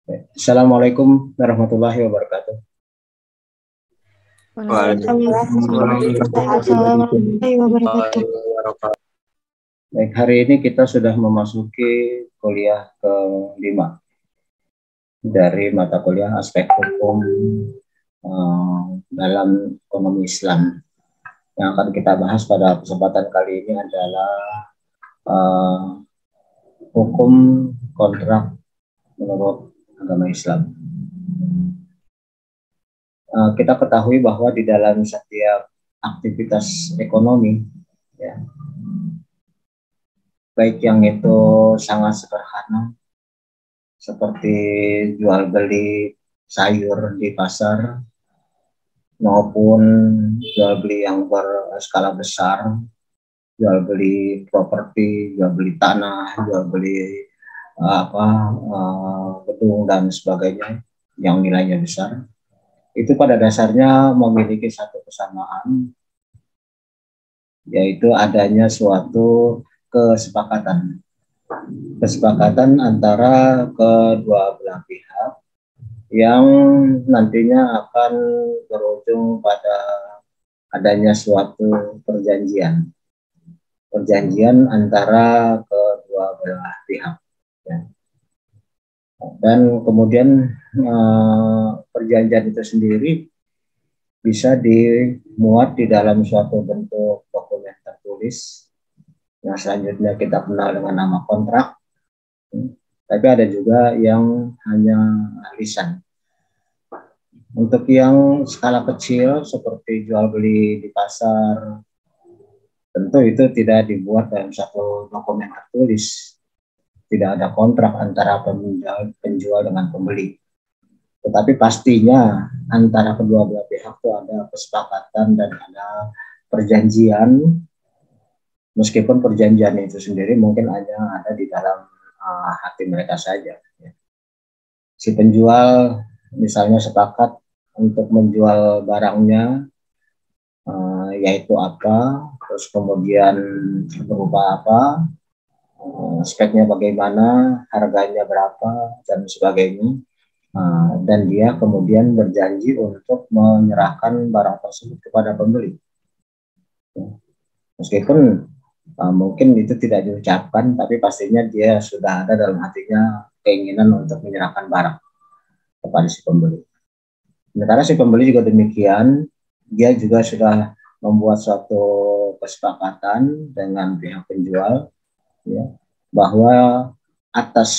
Assalamualaikum warahmatullahi wabarakatuh. Waalaikumsalam warahmatullahi wabarakatuh. Baik, hari ini kita sudah memasuki kuliah ke-5 dari mata kuliah aspek hukum dalam ekonomi Islam. Yang akan kita bahas pada kesempatan kali ini adalah hukum kontrak menurut agama Islam. Kita ketahui bahwa di dalam setiap aktivitas ekonomi, ya, baik yang itu sangat sederhana seperti jual beli sayur di pasar maupun jual beli yang berskala besar, jual beli properti, jual beli tanah, jual beli gedung dan sebagainya yang nilainya besar, itu pada dasarnya memiliki satu kesamaan, yaitu adanya suatu kesepakatan antara kedua belah pihak yang nantinya akan berujung pada adanya suatu perjanjian antara kedua belah pihak, ya. Dan kemudian perjanjian itu sendiri bisa dimuat di dalam suatu bentuk dokumen tertulis yang selanjutnya kita kenal dengan nama kontrak. Tapi ada juga yang hanya lisan. Untuk yang skala kecil seperti jual beli di pasar, tentu itu tidak dibuat dalam satu dokumen tertulis. Tidak ada kontrak antara penjual dengan pembeli. Tetapi pastinya antara kedua belah pihak itu ada kesepakatan dan ada perjanjian, meskipun perjanjian itu sendiri mungkin hanya ada di dalam hati mereka saja. Si penjual misalnya sepakat untuk menjual barangnya, yaitu apa, terus kemudian berupa apa, speknya bagaimana, harganya berapa, dan sebagainya. Dan dia kemudian berjanji untuk menyerahkan barang tersebut kepada pembeli. Meskipun mungkin itu tidak diucapkan, tapi pastinya dia sudah ada dalam hatinya keinginan untuk menyerahkan barang kepada si pembeli. Sementara si pembeli juga demikian, dia juga sudah membuat suatu kesepakatan dengan pihak penjual, ya, bahwa atas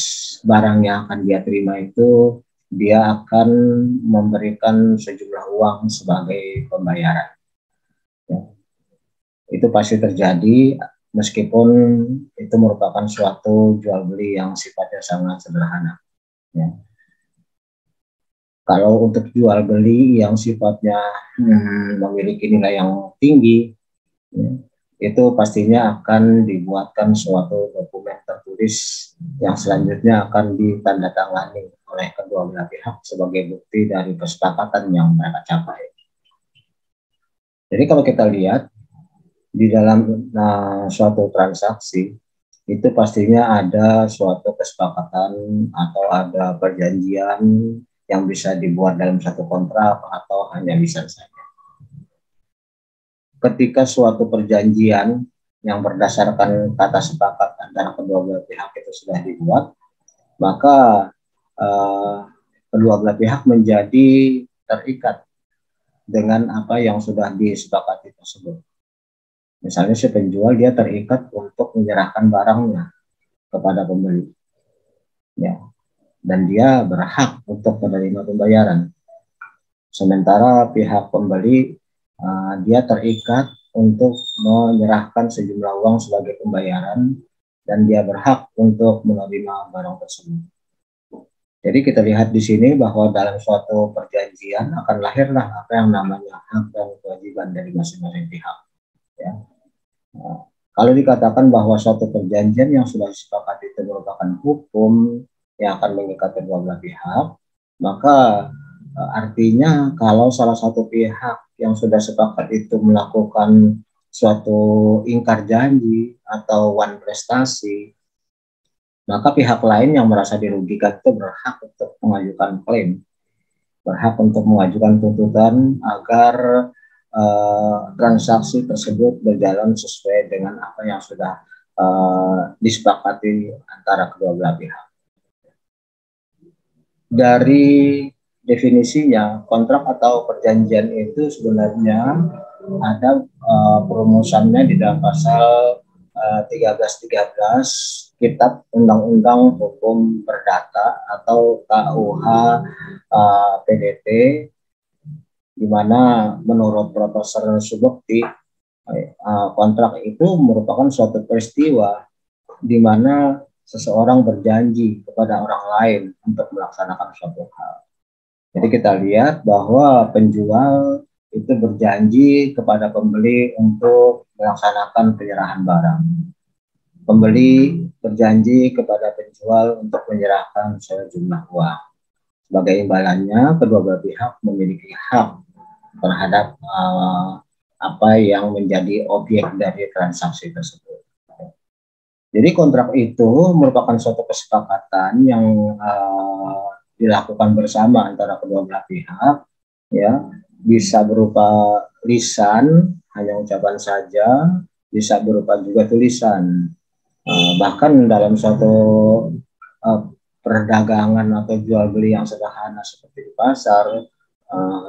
barang yang akan dia terima itu dia akan memberikan sejumlah uang sebagai pembayaran. Ya. Itu pasti terjadi meskipun itu merupakan suatu jual beli yang sifatnya sangat sederhana. Ya. Kalau untuk jual beli yang sifatnya memiliki nilai yang tinggi, ya, itu pastinya akan dibuatkan suatu dokumen tertulis yang selanjutnya akan ditandatangani oleh kedua belah pihak sebagai bukti dari kesepakatan yang mereka capai. Jadi kalau kita lihat di dalam suatu transaksi itu pastinya ada suatu kesepakatan atau ada perjanjian yang bisa dibuat dalam satu kontrak atau hanya lisan saja. Ketika suatu perjanjian yang berdasarkan kata sepakat antara kedua belah pihak itu sudah dibuat, maka kedua belah pihak menjadi terikat dengan apa yang sudah disepakati tersebut. Misalnya si penjual dia terikat untuk menyerahkan barangnya kepada pembeli, ya, dan dia berhak untuk menerima pembayaran. Sementara pihak pembeli dia terikat untuk menyerahkan sejumlah uang sebagai pembayaran dan dia berhak untuk menerima barang tersebut. Jadi kita lihat di sini bahwa dalam suatu perjanjian akan lahirlah apa yang namanya hak dan kewajiban dari masing-masing pihak. Ya. Kalau dikatakan bahwa suatu perjanjian yang sudah disepakati itu merupakan hukum yang akan mengikat kedua belah pihak, maka artinya kalau salah satu pihak yang sudah sepakat itu melakukan suatu ingkar janji atau wan prestasi, maka pihak lain yang merasa dirugikan itu berhak untuk mengajukan klaim, berhak untuk mengajukan tuntutan agar transaksi tersebut berjalan sesuai dengan apa yang sudah disepakati antara kedua belah pihak. Dari definisinya, kontrak atau perjanjian itu sebenarnya ada perumusannya di dalam pasal 1313 Kitab Undang-Undang Hukum Perdata atau KUH PDT, di mana menurut Profesor Subekti kontrak itu merupakan suatu peristiwa di mana seseorang berjanji kepada orang lain untuk melaksanakan suatu hal. Jadi kita lihat bahwa penjual itu berjanji kepada pembeli untuk melaksanakan penyerahan barang. Pembeli berjanji kepada penjual untuk menyerahkan sejumlah uang. Sebagai imbalannya, kedua belah pihak memiliki hak terhadap apa yang menjadi objek dari transaksi tersebut. Jadi kontrak itu merupakan suatu kesepakatan yang dilakukan bersama antara kedua belah pihak, ya, bisa berupa lisan, hanya ucapan saja, bisa berupa juga tulisan. Bahkan dalam suatu perdagangan atau jual beli yang sederhana seperti di pasar,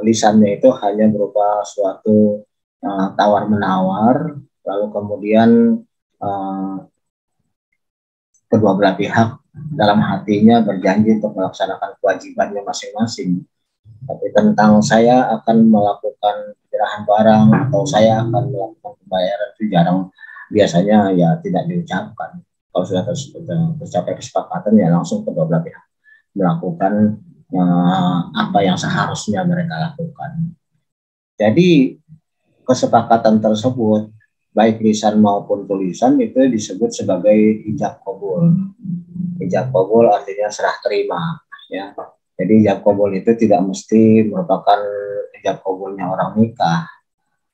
lisannya itu hanya berupa suatu tawar menawar, lalu kemudian kedua belah pihak dalam hatinya berjanji untuk melaksanakan kewajibannya masing-masing. Tapi tentang saya akan melakukan penyerahan barang atau saya akan melakukan pembayaran itu jarang, biasanya ya tidak diucapkan. Kalau sudah tercapai kesepakatan ya langsung kedua belah pihak melakukan apa yang seharusnya mereka lakukan. Jadi kesepakatan tersebut baik lisan maupun tulisan itu disebut sebagai ijab qabul. Ijab qabul artinya serah terima, ya. Jadi ijab qabul itu tidak mesti merupakan ijab qabulnya orang nikah,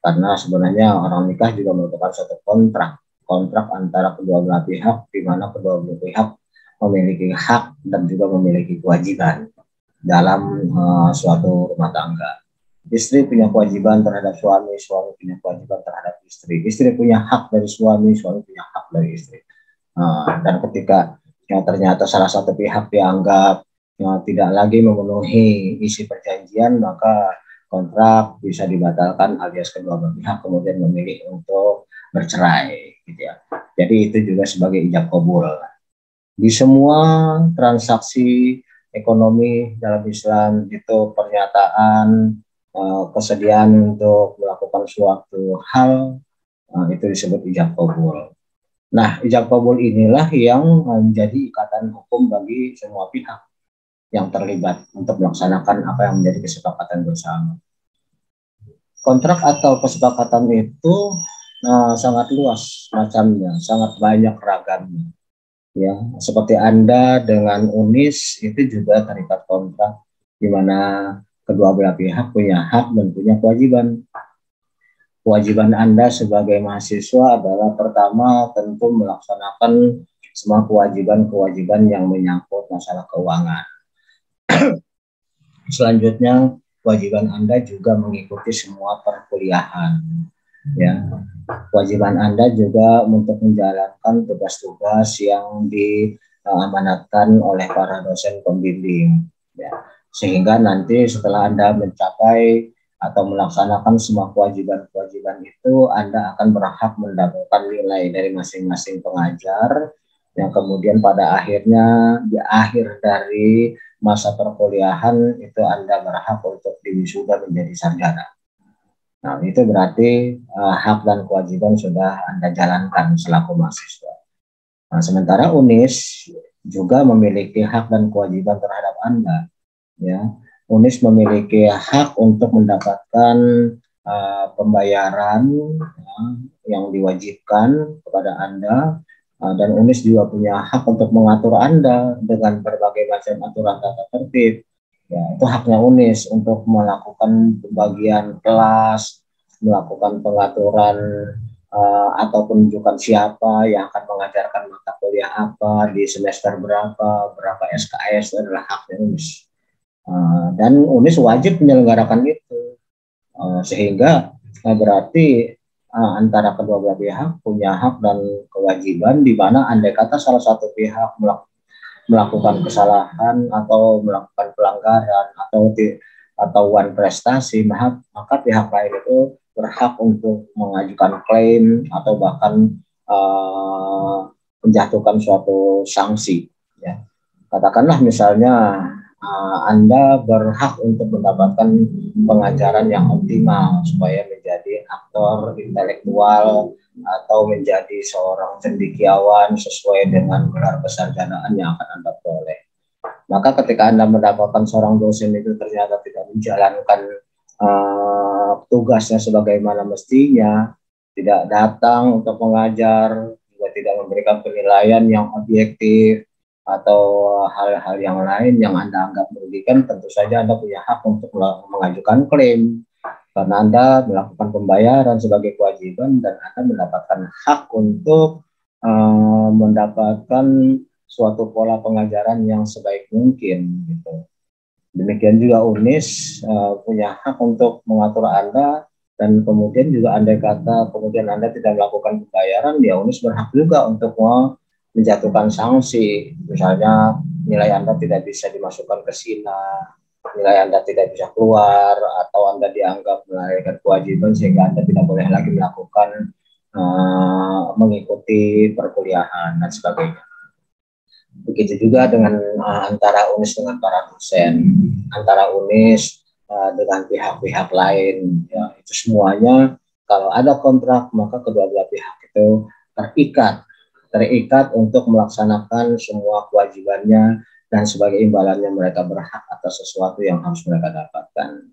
karena sebenarnya orang nikah juga merupakan suatu kontrak antara kedua belah pihak, di mana kedua belah pihak memiliki hak dan juga memiliki kewajiban dalam suatu rumah tangga. Istri punya kewajiban terhadap suami, suami punya kewajiban terhadap istri. Istri punya hak dari suami, suami punya hak dari istri. Dan ketika ternyata salah satu pihak dianggap tidak lagi memenuhi isi perjanjian, maka kontrak bisa dibatalkan alias kedua belah pihak kemudian memilih untuk bercerai, gitu ya. Jadi itu juga sebagai ijab qabul. Di semua transaksi ekonomi dalam Islam itu pernyataan kesediaan untuk melakukan suatu hal itu disebut ijab qabul. Nah, ijab qabul inilah yang menjadi ikatan hukum bagi semua pihak yang terlibat untuk melaksanakan apa yang menjadi kesepakatan bersama. Kontrak atau kesepakatan itu sangat luas macamnya, sangat banyak ragamnya. Ya, seperti Anda dengan UNIS itu juga terikat kontrak di mana kedua belah pihak punya hak dan punya kewajiban. Kewajiban Anda sebagai mahasiswa adalah pertama tentu melaksanakan semua kewajiban-kewajiban yang menyangkut masalah keuangan. Selanjutnya, kewajiban Anda juga mengikuti semua perkuliahan. Ya, kewajiban Anda juga untuk menjalankan tugas-tugas yang diamanatkan oleh para dosen pembimbing. Ya, sehingga nanti setelah Anda mencapai atau melaksanakan semua kewajiban-kewajiban itu, Anda akan berhak mendapatkan nilai dari masing-masing pengajar, yang kemudian pada akhirnya di akhir dari masa perkuliahan itu Anda berhak untuk diwisuda menjadi sarjana. Nah, itu berarti hak dan kewajiban sudah Anda jalankan selaku mahasiswa. Nah, sementara UNIS juga memiliki hak dan kewajiban terhadap Anda. Ya, UNIS memiliki hak untuk mendapatkan pembayaran yang diwajibkan kepada Anda, dan UNIS juga punya hak untuk mengatur Anda dengan berbagai macam aturan tata tertib. Ya, itu haknya UNIS untuk melakukan pembagian kelas, melakukan pengaturan atau penunjukan siapa yang akan mengajarkan mata kuliah apa di semester berapa SKS, itu adalah haknya UNIS. Dan UNIS wajib menyelenggarakan itu, sehingga berarti antara kedua belah pihak punya hak dan kewajiban, di mana andai kata salah satu pihak melakukan kesalahan atau melakukan pelanggaran atau prestasi, maka pihak lain itu berhak untuk mengajukan klaim atau bahkan menjatuhkan suatu sanksi. Ya. Katakanlah misalnya Anda berhak untuk mendapatkan pengajaran yang optimal supaya menjadi aktor intelektual atau menjadi seorang cendekiawan sesuai dengan gelar kesarjanaan yang akan Anda peroleh. Maka ketika Anda mendapatkan seorang dosen itu ternyata tidak menjalankan tugasnya sebagaimana mestinya, tidak datang untuk mengajar, juga tidak memberikan penilaian yang objektif, atau hal-hal yang lain yang Anda anggap merugikan, tentu saja Anda punya hak untuk mengajukan klaim. Karena Anda melakukan pembayaran sebagai kewajiban dan Anda mendapatkan hak untuk mendapatkan suatu pola pengajaran yang sebaik mungkin. Gitu. Demikian juga UNIS punya hak untuk mengatur Anda, dan kemudian juga andai kata kemudian Anda tidak melakukan pembayaran, ya UNIS berhak juga untuk menjatuhkan sanksi. Misalnya nilai Anda tidak bisa dimasukkan ke SINA, nilai Anda tidak bisa keluar, atau Anda dianggap melalaikan kewajiban sehingga Anda tidak boleh lagi melakukan mengikuti perkuliahan dan sebagainya. Begitu juga dengan antara UNIS dengan para dosen, antara UNIS dengan pihak-pihak lain, ya, itu semuanya kalau ada kontrak maka kedua belah pihak itu terikat untuk melaksanakan semua kewajibannya, dan sebagai imbalannya mereka berhak atas sesuatu yang harus mereka dapatkan.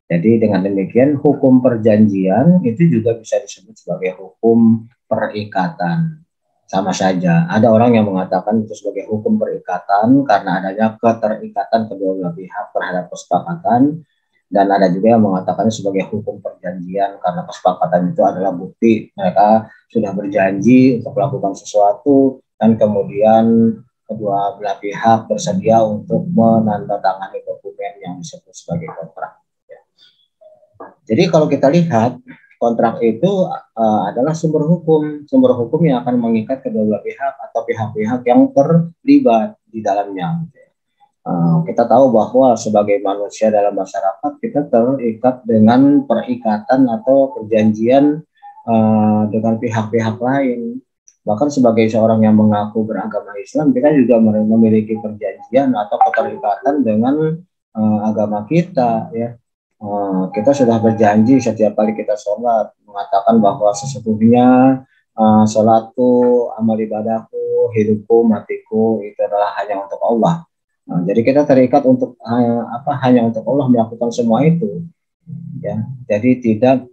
Jadi dengan demikian hukum perjanjian itu juga bisa disebut sebagai hukum perikatan. Sama saja, ada orang yang mengatakan itu sebagai hukum perikatan karena adanya keterikatan kedua belah pihak terhadap kesepakatan, dan ada juga yang mengatakannya sebagai hukum perjanjian karena kesepakatan itu adalah bukti mereka sudah berjanji untuk melakukan sesuatu dan kemudian kedua belah pihak bersedia untuk menandatangani dokumen yang disebut sebagai kontrak. Jadi kalau kita lihat, kontrak itu adalah sumber hukum yang akan mengikat kedua belah pihak atau pihak-pihak yang terlibat di dalamnya. Kita tahu bahwa sebagai manusia dalam masyarakat kita terikat dengan perikatan atau perjanjian dengan pihak-pihak lain. Bahkan sebagai seorang yang mengaku beragama Islam, kita juga memiliki perjanjian atau keterikatan dengan agama kita, ya. Kita sudah berjanji setiap kali kita sholat mengatakan bahwa sesungguhnya sholatku, amal ibadahku, hidupku, matiku itu adalah hanya untuk Allah. Jadi kita terikat untuk hanya untuk Allah melakukan semua itu, ya. Jadi tidak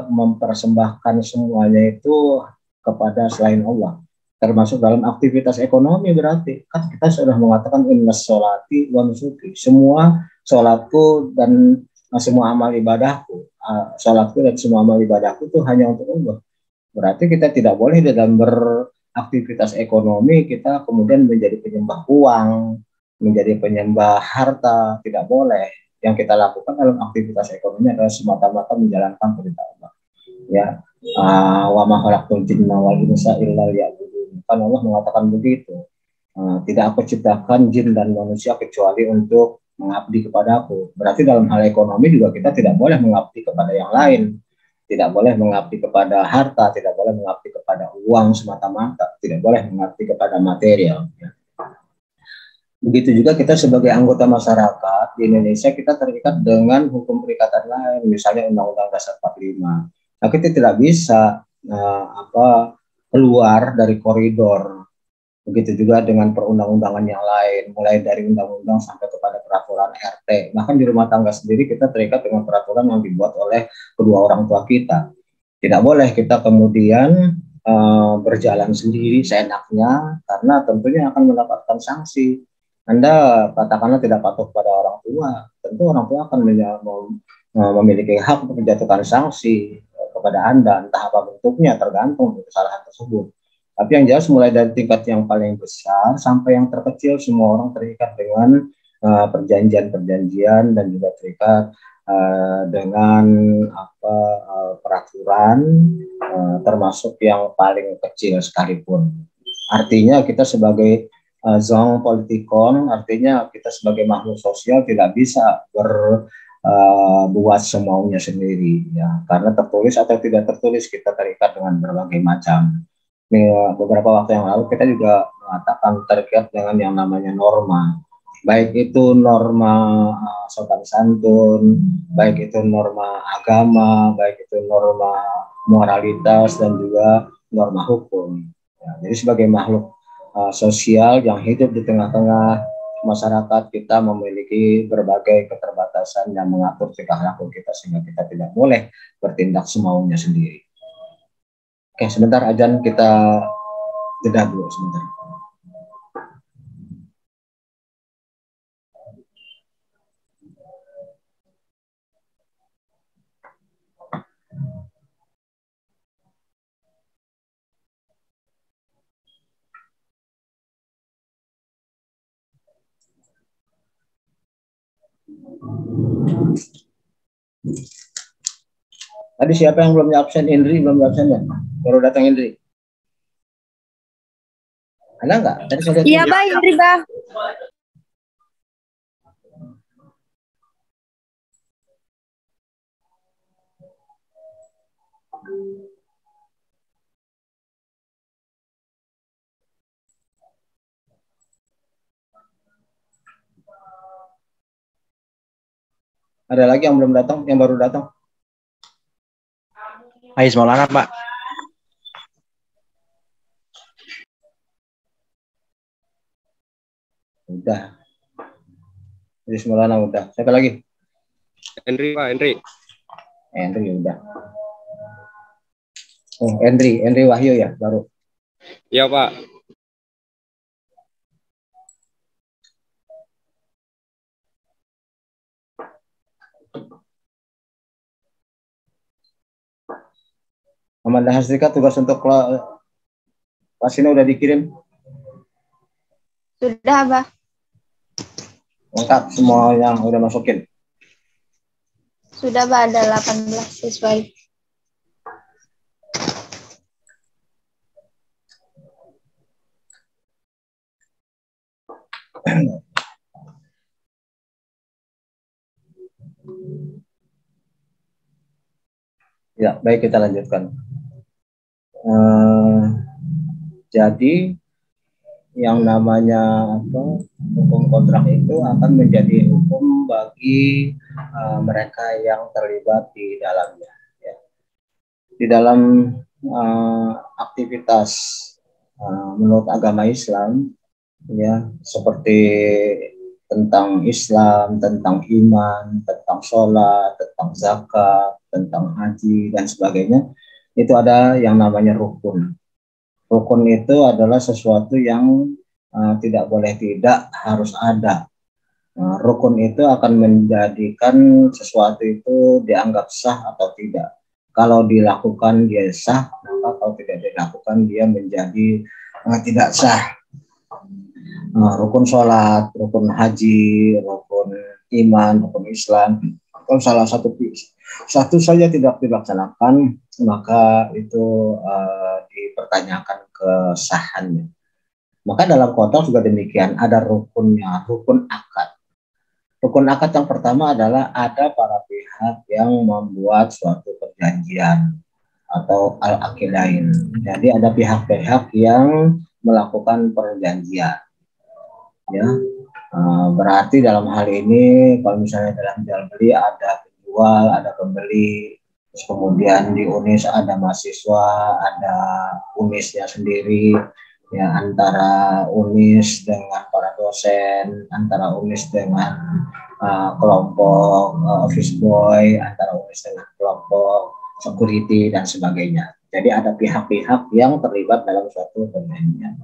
mempersembahkan semuanya itu kepada selain Allah, termasuk dalam aktivitas ekonomi. Berarti kan kita sudah mengatakan inna sholati wa nusuki, semua sholatku dan semua amal ibadahku, sholatku dan semua amal ibadahku itu hanya untuk Allah. Berarti kita tidak boleh dalam beraktivitas ekonomi kita kemudian menjadi penyembah uang, menjadi penyembah harta, tidak boleh. Yang kita lakukan dalam aktivitas ekonomi adalah semata-mata menjalankan perintah Allah. Ya, wa ma khalaqtul jinna wal insa illa liya'budun. Kan Allah mengatakan begitu. Tidak aku ciptakan jin dan manusia kecuali untuk mengabdi kepadaku. Berarti dalam hal ekonomi juga kita tidak boleh mengabdi kepada yang lain, tidak boleh mengabdi kepada harta, tidak boleh mengabdi kepada uang semata-mata, tidak boleh mengabdi kepada material. Begitu juga kita sebagai anggota masyarakat di Indonesia, kita terikat dengan hukum perikatan lain, misalnya Undang-Undang Dasar 45. Nah, kita tidak bisa keluar dari koridor. Begitu juga dengan perundang-undangan yang lain, mulai dari undang-undang sampai kepada peraturan RT. Bahkan di rumah tangga sendiri kita terikat dengan peraturan yang dibuat oleh kedua orang tua kita. Tidak boleh kita kemudian berjalan sendiri seenaknya, karena tentunya akan mendapatkan sanksi. Anda katakanlah tidak patuh pada orang tua, tentu orang tua akan memiliki hak untuk menjatuhkan sanksi kepada Anda, entah apa bentuknya tergantung dari kesalahan tersebut. Tapi yang jelas mulai dari tingkat yang paling besar sampai yang terkecil, semua orang terikat dengan perjanjian-perjanjian dan juga terikat dengan peraturan, termasuk yang paling kecil sekalipun. Artinya kita sebagai zoon politikon, artinya kita sebagai makhluk sosial tidak bisa buat semaunya sendiri, ya, karena tertulis atau tidak tertulis kita terikat dengan berbagai macam. Beberapa waktu yang lalu kita juga mengatakan terikat dengan yang namanya norma, baik itu norma sopan santun, baik itu norma agama, baik itu norma moralitas dan juga norma hukum. Ya, jadi sebagai makhluk sosial yang hidup di tengah-tengah masyarakat, kita memiliki berbagai keterbatasan yang mengatur tingkah laku kita sehingga kita tidak boleh bertindak semaunya sendiri. Oke, sebentar Ajan, kita jeda dulu sebentar. Tadi siapa yang belum absen? Indri belum absen ya? Baru datang Indri. Ada nggak? Tadi saya lihat. Iya, Bah, Indri, Bah. Ada lagi yang belum datang, yang baru datang? Ais Maulana, Pak. Udah. Ais Maulana udah. Siapa lagi? Henry, Pak, Henry. Henry udah. Oh, Henry Wahyu ya, baru. Iya, Pak. Amanda Hasrika, tugas untuk kelas ini udah dikirim? Sudah, Bah. Lengkap semua yang udah masukin? Sudah, Bah, ada 18 siswa. Ya, baik, kita lanjutkan. Jadi yang namanya hukum kontrak itu akan menjadi hukum bagi mereka yang terlibat di dalamnya. Ya. Di dalam aktivitas menurut agama Islam, ya, seperti tentang Islam, tentang iman, tentang sholat, tentang zakat, tentang haji dan sebagainya, itu ada yang namanya rukun. Rukun itu adalah sesuatu yang tidak boleh tidak, harus ada. Rukun itu akan menjadikan sesuatu itu dianggap sah atau tidak. Kalau dilakukan dia sah, maka kalau tidak dilakukan dia menjadi tidak sah. Rukun sholat, rukun haji, rukun iman, rukun Islam, kalau salah satu saja tidak dilaksanakan, maka itu dipertanyakan kesahannya. Maka dalam kontrak juga demikian, ada rukunnya, rukun akad. Rukun akad yang pertama adalah ada para pihak yang membuat suatu perjanjian atau al-aqidain. Jadi ada pihak-pihak yang melakukan perjanjian. Ya, berarti dalam hal ini kalau misalnya dalam jual beli ada penjual, ada pembeli, terus kemudian di UNIS ada mahasiswa, ada UNISnya sendiri, ya, antara UNIS dengan para dosen, antara UNIS dengan kelompok office boy, antara UNIS dengan kelompok security dan sebagainya. Jadi ada pihak-pihak yang terlibat dalam suatu perjanjian.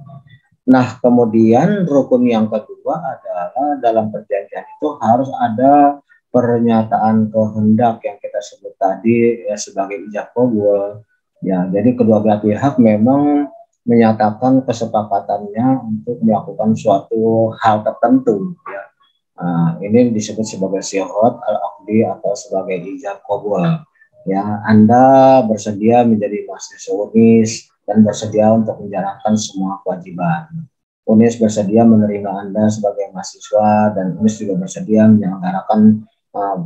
Nah, kemudian rukun yang kedua adalah dalam perjanjian itu harus ada pernyataan kehendak yang kita kita sebut tadi ya sebagai ijab kabul. Ya, jadi kedua belah pihak memang menyatakan kesepakatannya untuk melakukan suatu hal tertentu. Ya. Ini disebut sebagai sihot al-aqdi atau sebagai ijab kabul. Ya, Anda bersedia menjadi mahasiswa UNIS dan bersedia untuk menjalankan semua kewajiban. UNIS bersedia menerima Anda sebagai mahasiswa dan UNIS juga bersedia menyelenggarakan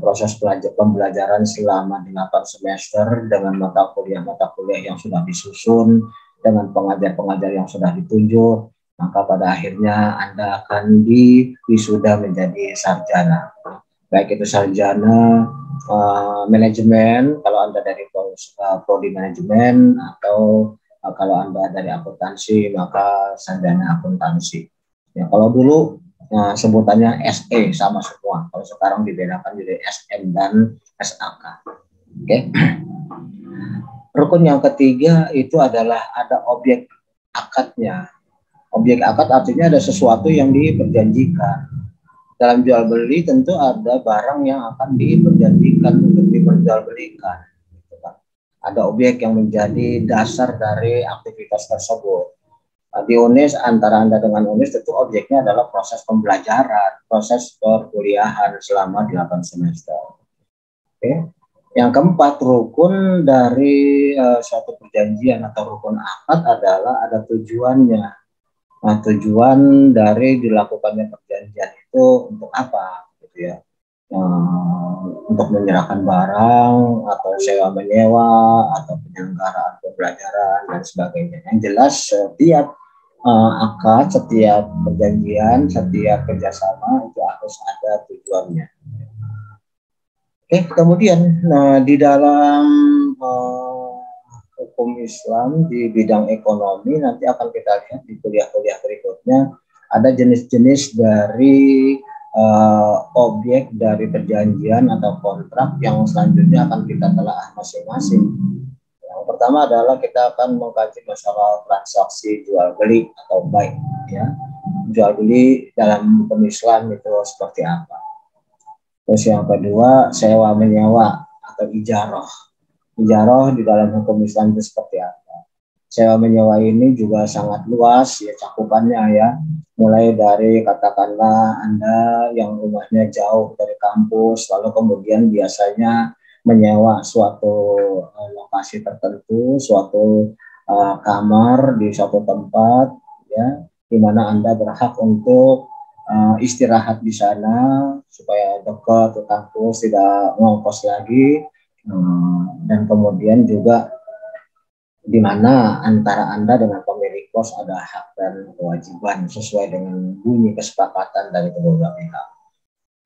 proses pembelajaran selama 8 semester dengan mata kuliah yang sudah disusun, dengan pengajar-pengajar yang sudah ditunjuk, maka pada akhirnya Anda akan diwisuda menjadi sarjana. Baik itu sarjana manajemen kalau Anda dari prodi manajemen, atau kalau Anda dari akuntansi maka sarjana akuntansi. Ya, kalau dulu sebutannya SE sama semua, kalau sekarang dibedakan jadi SM dan SAK. Oke. Rukun yang ketiga itu adalah ada objek akadnya. Objek akad artinya ada sesuatu yang diperjanjikan. Dalam jual beli tentu ada barang yang akan diperjanjikan untuk diperjualbelikan. Ada objek yang menjadi dasar dari aktivitas tersebut. Di UNIS, antara Anda dengan UNIS tentu objeknya adalah proses pembelajaran, proses perkuliahan selama 8 semester. Oke. Yang keempat, rukun dari suatu perjanjian atau rukun akad adalah ada tujuannya. Nah, tujuan dari dilakukannya perjanjian itu untuk apa, gitu ya? Untuk menyerahkan barang atau sewa menyewa atau penyelenggaraan pembelajaran dan sebagainya. Yang jelas setiap akad, setiap perjanjian, setiap kerjasama itu harus ada tujuannya. Oke, kemudian di dalam hukum Islam di bidang ekonomi nanti akan kita lihat di kuliah-kuliah berikutnya ada jenis-jenis dari objek dari perjanjian atau kontrak yang selanjutnya akan kita telah masing-masing. Yang pertama adalah kita akan mengkaji masalah transaksi jual beli atau buy, ya. Jual beli dalam hukum Islam itu seperti apa. Terus yang kedua, sewa menyewa atau ijarah. Ijarah di dalam hukum Islam itu seperti apa? Sewa menyewa ini juga sangat luas ya cakupannya ya. Mulai dari katakanlah Anda yang rumahnya jauh dari kampus, lalu kemudian biasanya menyewa suatu lokasi tertentu, suatu kamar di suatu tempat ya, di mana Anda berhak untuk istirahat di sana supaya dekat ke kampus, tidak ngongkos lagi. Dan kemudian juga di mana antara Anda dengan pemilik kos ada hak dan kewajiban sesuai dengan bunyi kesepakatan dari kedua belah pihak.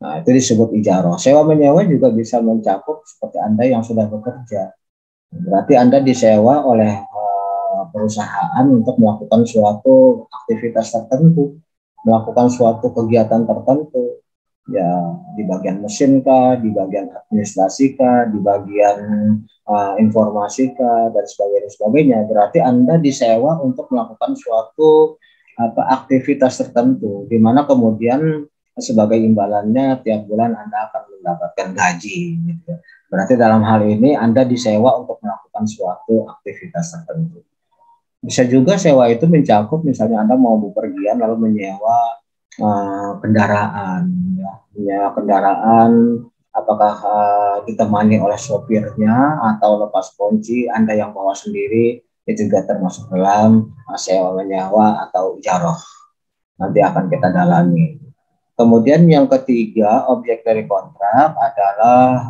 Nah, itu disebut ijarah. Sewa menyewa juga bisa mencakup seperti Anda yang sudah bekerja. Berarti Anda disewa oleh perusahaan untuk melakukan suatu aktivitas tertentu, melakukan suatu kegiatan tertentu. Ya, di bagian mesin kah, di bagian administrasi kah, di bagian informasi kah, dan sebagainya. Berarti Anda disewa untuk melakukan suatu aktivitas tertentu, di mana kemudian sebagai imbalannya tiap bulan Anda akan mendapatkan gaji. Gitu. Berarti dalam hal ini Anda disewa untuk melakukan suatu aktivitas tertentu. Bisa juga sewa itu mencakup misalnya Anda mau bepergian lalu menyewa kendaraan, ya. Menyewa kendaraan, apakah ditemani oleh sopirnya atau lepas kunci Anda yang bawa sendiri, itu juga termasuk dalam sewa menyewa atau ijarah. Nanti akan kita dalami. Kemudian yang ketiga, objek dari kontrak adalah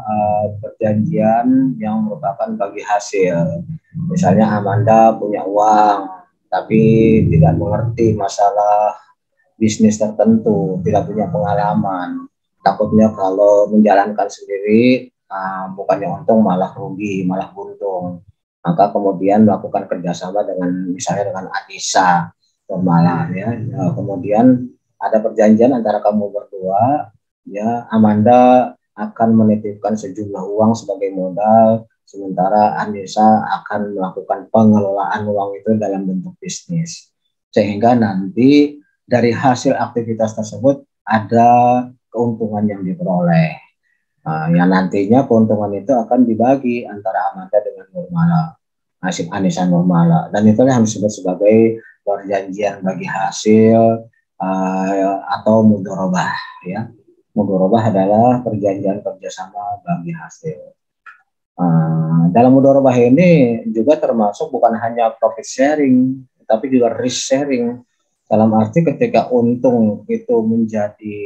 perjanjian yang merupakan bagi hasil. Misalnya Amanda punya uang, tapi tidak mengerti masalah bisnis tertentu, tidak punya pengalaman. Takutnya kalau menjalankan sendiri, bukannya untung malah rugi, malah buntung. Maka kemudian melakukan kerjasama dengan misalnya dengan Anissa Formala, ya. Kemudian ada perjanjian antara kamu berdua, ya. Amanda akan menitipkan sejumlah uang sebagai modal, sementara Anissa akan melakukan pengelolaan uang itu dalam bentuk bisnis. Sehingga nanti dari hasil aktivitas tersebut ada keuntungan yang diperoleh. Yang nantinya keuntungan itu akan dibagi antara Amanda dengan Nurmala, nasib Anissa Nurmala, dan itulah yang disebut sebagai perjanjian bagi hasil atau mudorobah ya. Mudorobah adalah perjanjian kerjasama bagi hasil. Dalam mudorobah ini juga termasuk bukan hanya profit sharing, tapi juga risk sharing. Dalam arti ketika untung itu menjadi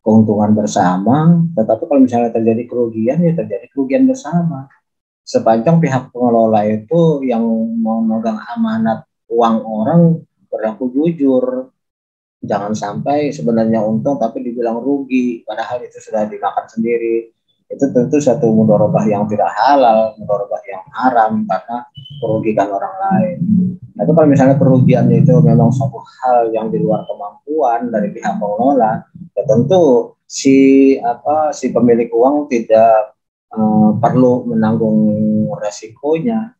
keuntungan bersama, tetapi kalau misalnya terjadi kerugian, ya terjadi kerugian bersama. Sepanjang pihak pengelola itu yang memegang amanat uang orang berlaku jujur, jangan sampai sebenarnya untung tapi dibilang rugi, padahal itu sudah dimakan sendiri. Itu tentu satu mudorobah yang tidak halal, mudorobah yang haram karena merugikan orang lain. Tapi kalau misalnya kerugiannya itu memang suatu hal yang di luar kemampuan dari pihak pengelola, ya tentu si pemilik uang tidak perlu menanggung resikonya.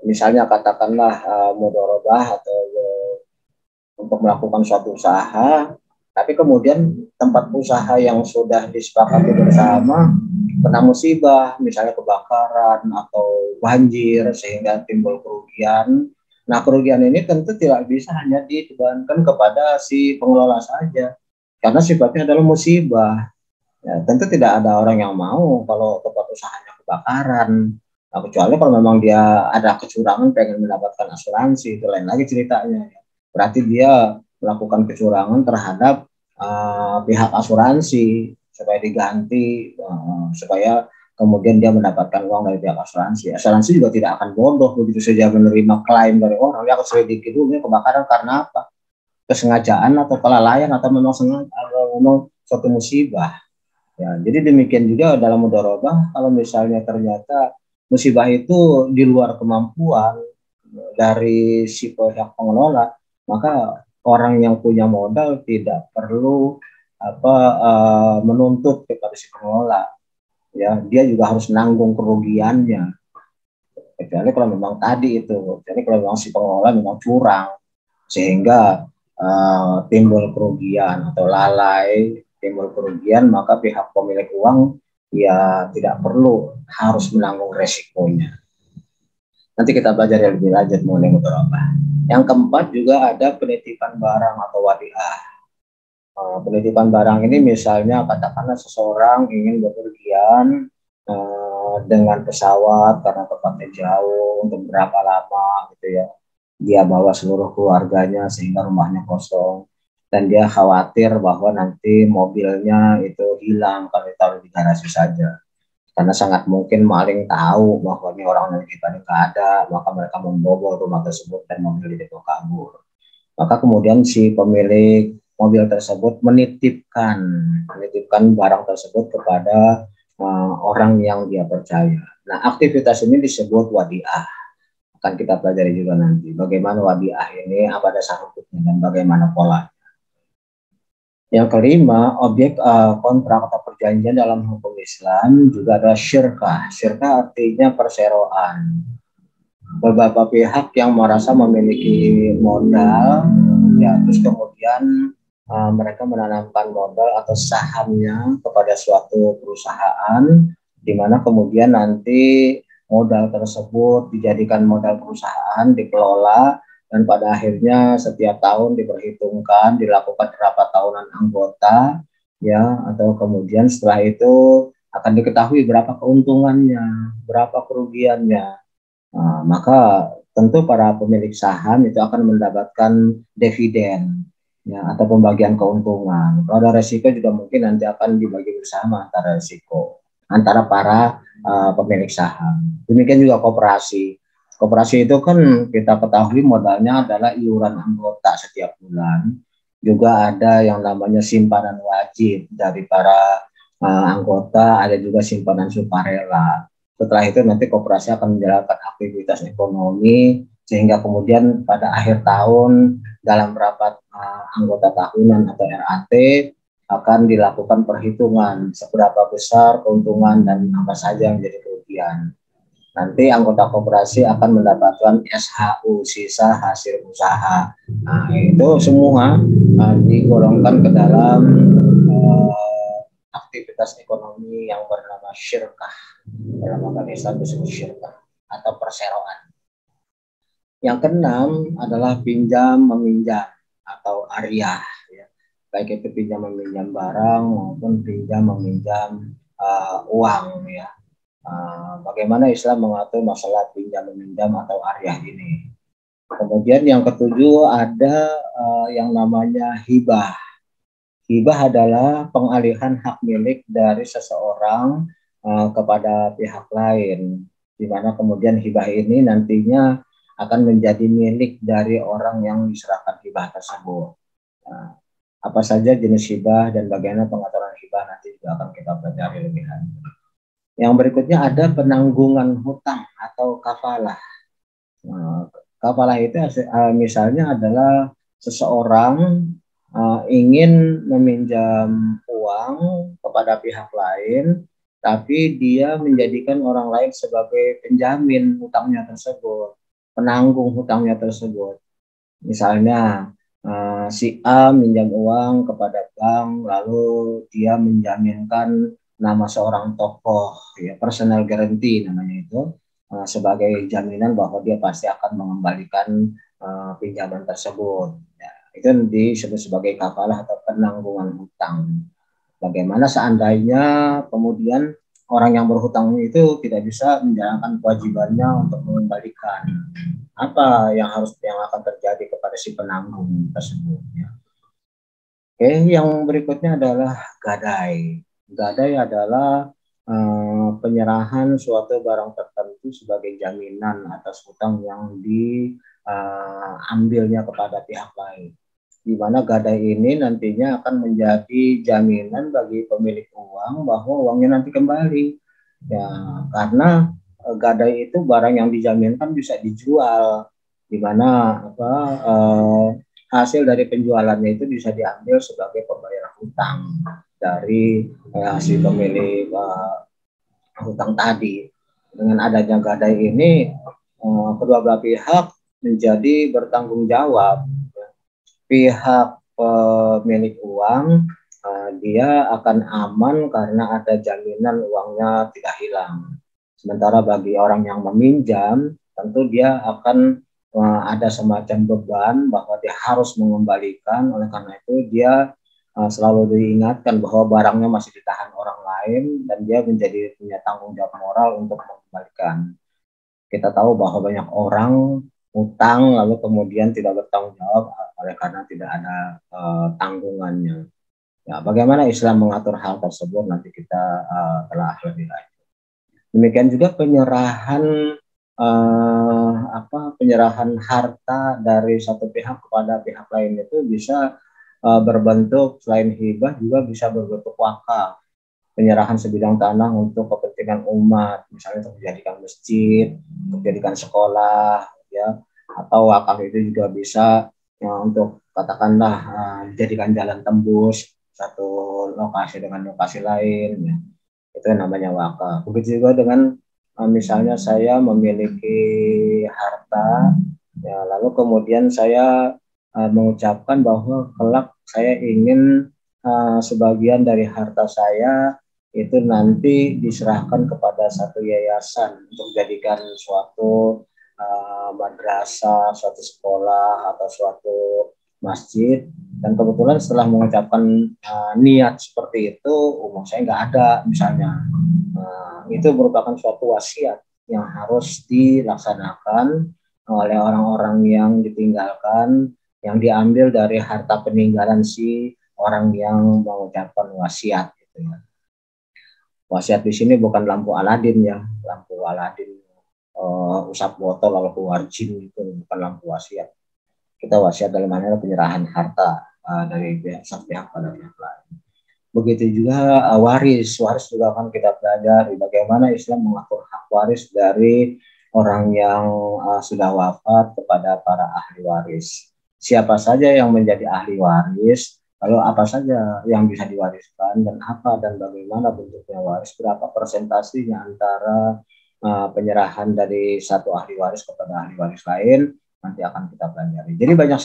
Misalnya katakanlah mudorobah atau untuk melakukan suatu usaha, tapi kemudian tempat usaha yang sudah disepakati bersama kena musibah, misalnya kebakaran atau banjir sehingga timbul kerugian. Nah, kerugian ini tentu tidak bisa hanya dibebankan kepada si pengelola saja, karena sifatnya adalah musibah. Ya, tentu tidak ada orang yang mau kalau tempat usahanya kebakaran. Nah, kecuali kalau memang dia ada kecurangan pengen mendapatkan asuransi, itu lain lagi ceritanya. Berarti dia melakukan kecurangan terhadap pihak asuransi supaya diganti, supaya kemudian dia mendapatkan uang dari pihak asuransi. Asuransi juga tidak akan bodoh begitu saja menerima klaim dari orang. Dia akan selidiki dulu ini kebakaran karena apa? Kesengajaan atau kelalaian atau memang sengaja atau memang suatu musibah. Ya, jadi demikian juga dalam mudharabah, kalau misalnya ternyata musibah itu di luar kemampuan dari si pihak pengelola, maka orang yang punya modal tidak perlu menuntut kepada si pengelola. Ya, dia juga harus nanggung kerugiannya. Kecuali kalau memang tadi itu, jadi kalau memang si pengelola memang curang sehingga timbul kerugian atau lalai, timbul kerugian, maka pihak pemilik uang ya tidak perlu harus menanggung resikonya. Nanti kita belajar lebih lanjut mengenai mudharabah. Yang keempat juga ada penitipan barang atau wadiah. Penitipan barang ini misalnya katakanlah seseorang ingin bepergian dengan pesawat karena tempatnya jauh untuk berapa lama gitu ya. Dia bawa seluruh keluarganya sehingga rumahnya kosong, dan dia khawatir bahwa nanti mobilnya itu hilang kalau ditaruh di garasi saja, karena sangat mungkin maling tahu bahwa ini orang yang kita nggak ada, maka mereka membobol rumah tersebut dan mobil itu kabur. Maka kemudian si pemilik mobil tersebut menitipkan barang tersebut kepada orang yang dia percaya. Nah, aktivitas ini disebut wadiah. Akan kita pelajari juga nanti bagaimana wadiah ini, apa dasar hukumnya dan bagaimana pola. Yang kelima, objek kontrak atau perjanjian dalam hukum Islam juga ada syirkah. Syirkah artinya perseroan. Beberapa pihak yang merasa memiliki modal, ya terus kemudian mereka menanamkan modal atau sahamnya kepada suatu perusahaan, di mana kemudian nanti modal tersebut dijadikan modal perusahaan, dikelola, dan pada akhirnya setiap tahun diperhitungkan, dilakukan rapat tahunan anggota, ya, atau kemudian setelah itu akan diketahui berapa keuntungannya, berapa kerugiannya. Nah, maka tentu para pemilik saham itu akan mendapatkan dividen, ya, atau pembagian keuntungan. Kalau ada resiko juga mungkin nanti akan dibagi bersama antara resiko antara para pemilik saham. Demikian juga koperasi. Koperasi itu kan kita ketahui modalnya adalah iuran anggota setiap bulan. Juga ada yang namanya simpanan wajib dari para anggota, ada juga simpanan sukarela. Setelah itu nanti koperasi akan menjalankan aktivitas ekonomi sehingga kemudian pada akhir tahun dalam rapat anggota tahunan atau RAT akan dilakukan perhitungan seberapa besar keuntungan dan apa saja yang menjadi kerugian. Nanti anggota koperasi akan mendapatkan SHU, sisa hasil usaha. Nah, itu semua digolongkan ke dalam aktivitas ekonomi yang bernama syirkah. Dalam agama Islam disebut syirkah atau perseroan. Yang keenam adalah pinjam meminjam atau ariah, ya. Baik itu pinjam meminjam barang maupun pinjam meminjam uang, ya. Bagaimana Islam mengatur masalah pinjam meminjam atau ariah ini. Kemudian yang ketujuh ada yang namanya hibah. Hibah adalah pengalihan hak milik dari seseorang kepada pihak lain, di mana kemudian hibah ini nantinya akan menjadi milik dari orang yang diserahkan hibah tersebut. Nah, apa saja jenis hibah dan bagaimana pengaturan hibah nanti juga akan kita pelajari lebih lanjut. Yang berikutnya ada penanggungan hutang atau kafalah. Nah, kafalah itu misalnya adalah seseorang ingin meminjam uang kepada pihak lain, tapi dia menjadikan orang lain sebagai penjamin hutangnya tersebut, penanggung hutangnya tersebut. Misalnya si A minjam uang kepada bank, lalu dia menjaminkan nama seorang tokoh, ya, personal guarantee namanya itu, sebagai jaminan bahwa dia pasti akan mengembalikan pinjaman tersebut. Ya, itu disebut sebagai kafalah atau penanggungan hutang. Bagaimana seandainya kemudian orang yang berhutang itu tidak bisa menjalankan kewajibannya untuk mengembalikan, apa yang akan terjadi kepada si penanggung tersebut, ya. Oke, yang berikutnya adalah gadai. Gadai adalah penyerahan suatu barang tertentu sebagai jaminan atas hutang yang diambilnya kepada pihak lain, di mana gadai ini nantinya akan menjadi jaminan bagi pemilik uang bahwa uangnya nanti kembali, ya, karena gadai itu barang yang dijaminkan bisa dijual, di mana hasil dari penjualannya itu bisa diambil sebagai pembayaran hutang dari si pemilik hutang tadi. Dengan adanya gadai ini, kedua belah pihak menjadi bertanggung jawab. Pihak pemilik uang dia akan aman karena ada jaminan uangnya tidak hilang. Sementara bagi orang yang meminjam, tentu dia akan ada semacam beban bahwa dia harus mengembalikan. Oleh karena itu dia selalu diingatkan bahwa barangnya masih ditahan orang lain dan dia punya tanggung jawab moral untuk mengembalikan. Kita tahu bahwa banyak orang utang lalu kemudian tidak bertanggung jawab oleh karena tidak ada tanggungannya. Ya, bagaimana Islam mengatur hal tersebut nanti kita telah lebih lanjut. Demikian juga penyerahan harta dari satu pihak kepada pihak lain itu bisa berbentuk, selain hibah juga bisa berbentuk wakaf. Penyerahan sebidang tanah untuk kepentingan umat, misalnya untuk dijadikan masjid, untuk dijadikan sekolah, ya, atau wakaf itu juga bisa untuk katakanlah dijadikan jalan tembus satu lokasi dengan lokasi lain, ya. Itu namanya wakaf. Begitu juga dengan misalnya saya memiliki harta, ya, lalu kemudian saya mengucapkan bahwa kelak saya ingin sebagian dari harta saya itu nanti diserahkan kepada satu yayasan untuk jadikan suatu madrasah, suatu sekolah atau suatu masjid. Dan kebetulan setelah mengucapkan niat seperti itu, umur saya nggak ada misalnya, itu merupakan suatu wasiat yang harus dilaksanakan oleh orang-orang yang ditinggalkan, yang diambil dari harta peninggalan si orang yang mengucapkan wasiat, gitu ya. Wasiat di sini bukan lampu Aladin, ya, lampu Aladin usap botol lalu keluar jin, itu bukan lampu wasiat. Kita wasiat dalam hal penyerahan harta dari satu pihak pada pihak lain. Begitu juga waris juga akan kita pelajari bagaimana Islam mengatur hak waris dari orang yang sudah wafat kepada para ahli waris. Siapa saja yang menjadi ahli waris, lalu apa saja yang bisa diwariskan dan apa dan bagaimana bentuknya waris, berapa persentasinya antara penyerahan dari satu ahli waris kepada ahli waris lain, nanti akan kita pelajari. Jadi banyak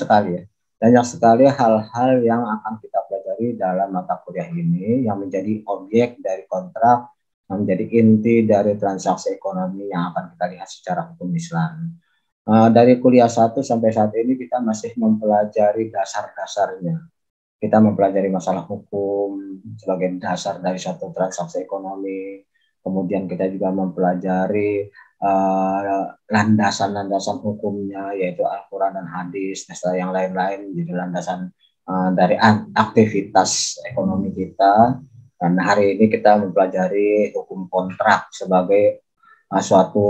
sekali hal-hal yang akan kita pelajari pelajari dalam mata kuliah ini yang menjadi objek dari kontrak, yang menjadi inti dari transaksi ekonomi yang akan kita lihat secara hukum Islam. Dari kuliah 1 sampai saat ini kita masih mempelajari dasar-dasarnya. Kita mempelajari masalah hukum sebagai dasar dari suatu transaksi ekonomi. Kemudian kita juga mempelajari landasan-landasan hukumnya, yaitu Al-Quran dan hadis, dan yang lain-lain menjadi landasan dari aktivitas ekonomi kita. Dan hari ini kita mempelajari hukum kontrak sebagai suatu